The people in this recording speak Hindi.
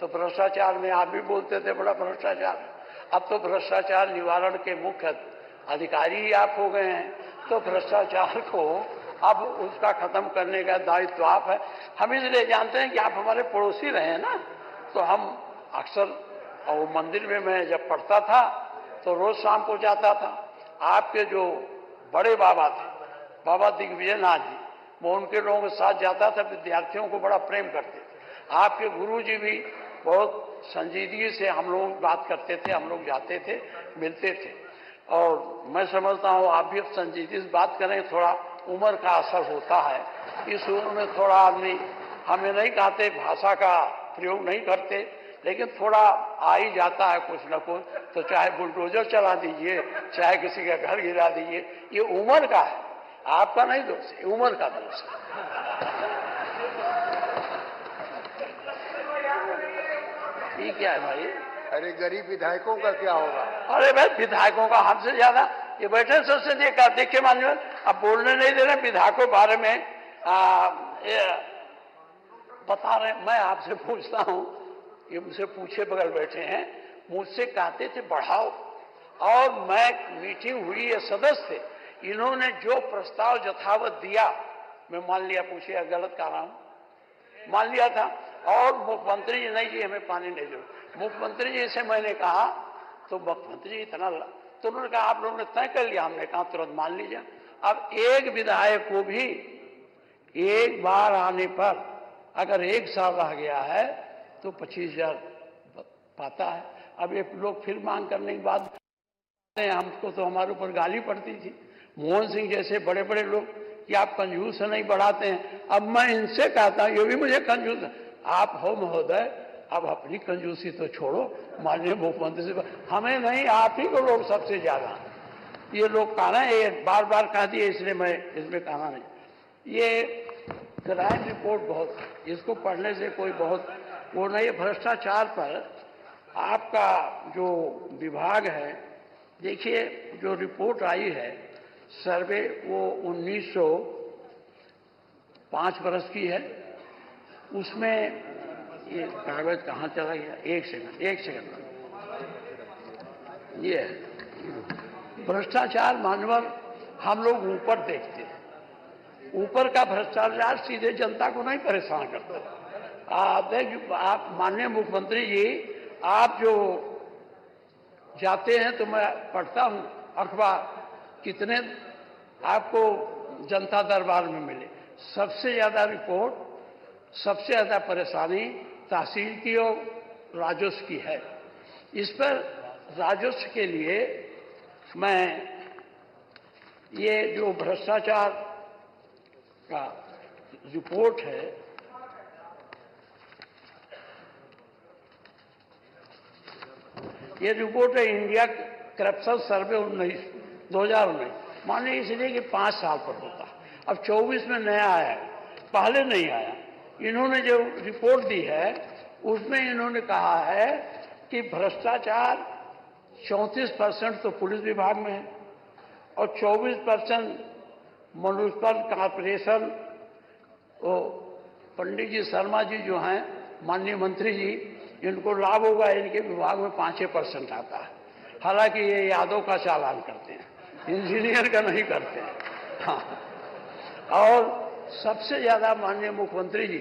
तो भ्रष्टाचार में आप भी बोलते थे बड़ा भ्रष्टाचार, अब तो भ्रष्टाचार निवारण के मुख्य अधिकारी ही आप हो गए हैं, तो भ्रष्टाचार को अब उसका खत्म करने का दायित्व आप है। हम इसलिए जानते हैं कि आप हमारे पड़ोसी रहे हैं ना, तो हम अक्सर, और मंदिर में मैं जब पढ़ता था तो रोज शाम को जाता था। आपके जो बड़े बाबा थे, बाबा दिग्विजय नाथ जी, मैं उनके लोगों के साथ जाता था, विद्यार्थियों को बड़ा प्रेम करते थे। आपके गुरु जी भी बहुत संजीदगी से हम लोग बात करते थे, हम लोग जाते थे, मिलते थे। और मैं समझता हूँ आप भी अब संजीदगी से बात करें, थोड़ा उम्र का असर होता है। इस उम्र में थोड़ा आदमी, हमें नहीं कहते भाषा का प्रयोग नहीं करते, लेकिन थोड़ा आ ही जाता है कुछ न कुछ, तो चाहे बुलडोजर चला दीजिए, चाहे किसी का घर गिरा दीजिए, ये उम्र का है, आपका नहीं दोष है, उम्र का दोष है। ये क्या है भाई? अरे गरीब विधायकों का क्या होगा? अरे भाई विधायकों का हमसे ज्यादा ये बैठे सबसे देखिए मान्यवर, अब बोलने नहीं दे रहे विधायकों के बारे में, बता रहे। मैं आपसे पूछता हूँ, ये मुझसे पूछे बगल बैठे हैं, मुझसे कहते थे बढ़ाओ, और मैं मीटिंग हुई है, सदस्य थे, इन्होंने जो प्रस्ताव यथावत दिया, मैं मान लिया, पूछिए गलत कह रहा हूँ, मान लिया था। और मुख्यमंत्री जी, नहीं जी हमें पानी नहीं दो, मुख्यमंत्री जी से मैंने कहा, तो मुख्यमंत्री जी इतना, तो उन्होंने कहा आप लोगों ने तय कर लिया, हमने कहा तुरंत मान लीजिए। अब एक विधायक को भी एक बार आने पर अगर 1 साल रह गया है तो 25,000 पाता है। अब ये लोग फिर मांग करने के बाद, हमको तो हमारे ऊपर गाली पड़ती थी, मोहन सिंह जैसे बड़े बड़े लोग, कि आप कंजूस नहीं बढ़ाते हैं। अब मैं इनसे कहता हूं, ये भी मुझे कंजूस, आप हो महोदय, अब अपनी कंजूसी तो छोड़ो, माननीय मुख्यमंत्री से, हमें नहीं, आप ही को लोग सबसे ज्यादा, ये लोग कहना है, ये बार बार कह दिए, इसलिए मैं इसमें कहना नहीं। ये क्राइम रिपोर्ट बहुत, इसको पढ़ने से कोई बहुत वो नहीं। भ्रष्टाचार पर आपका जो विभाग है, देखिए जो रिपोर्ट आई है सर्वे, वो 1905 बरस की है। उसमें ये कागज कहाँ चला गया, एक सेकंड, ये है भ्रष्टाचार। मानवर हम लोग ऊपर देखते हैं, ऊपर का भ्रष्टाचार सीधे जनता को नहीं परेशान करता। आप माननीय मुख्यमंत्री जी, आप जो जाते हैं तो मैं पढ़ता हूं अखबार, कितने आपको जनता दरबार में मिले, सबसे ज्यादा रिपोर्ट, सबसे ज्यादा परेशानी तहसील की और राजस्व की है। इस पर राजस्व के लिए मैं ये जो भ्रष्टाचार का रिपोर्ट है, ये रिपोर्ट है इंडिया करप्शन सर्वे 2019, माने इसलिए कि 5 साल पर होता, अब 24 में नया आया है, पहले नहीं आया। इन्होंने जो रिपोर्ट दी है उसमें इन्होंने कहा है कि भ्रष्टाचार 34% तो पुलिस विभाग में है और 24% म्युनिसिपल कॉर्पोरेशन, वो पंडित जी शर्मा जी जो हैं माननीय मंत्री जी, इनको लाभ होगा, इनके विभाग में 5% आता है। हालांकि ये यादव का चालान करते हैं, इंजीनियर का नहीं करते हैं। हाँ, और सबसे ज्यादा माननीय मुख्यमंत्री जी